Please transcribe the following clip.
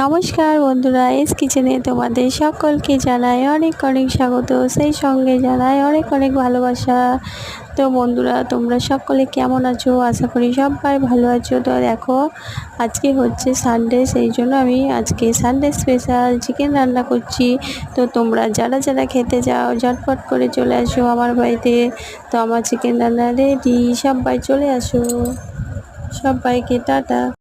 নমস্কার বন্ধুরা, এস কিচেনে তোমাদের সকলকে জানাই অনেক অনেক স্বাগত, সেই সঙ্গে জানাই অনেক অনেক ভালোবাসা। তো বন্ধুরা, তোমরা সকলে কেমন আছো? আশা করি সবাই ভালো আছো। তো দেখো, আজকে হচ্ছে সানডে, সেই জন্য আমি আজকে সানডে স্পেশাল চিকেন রান্না করছি। তো তোমরা যারা যারা খেতে যাও ঝটপট করে চলে আসো আমার বাড়িতে। তো আমার চিকেন রান্না রেডি, সবাই চলে আসো। সবাইকে টাটা।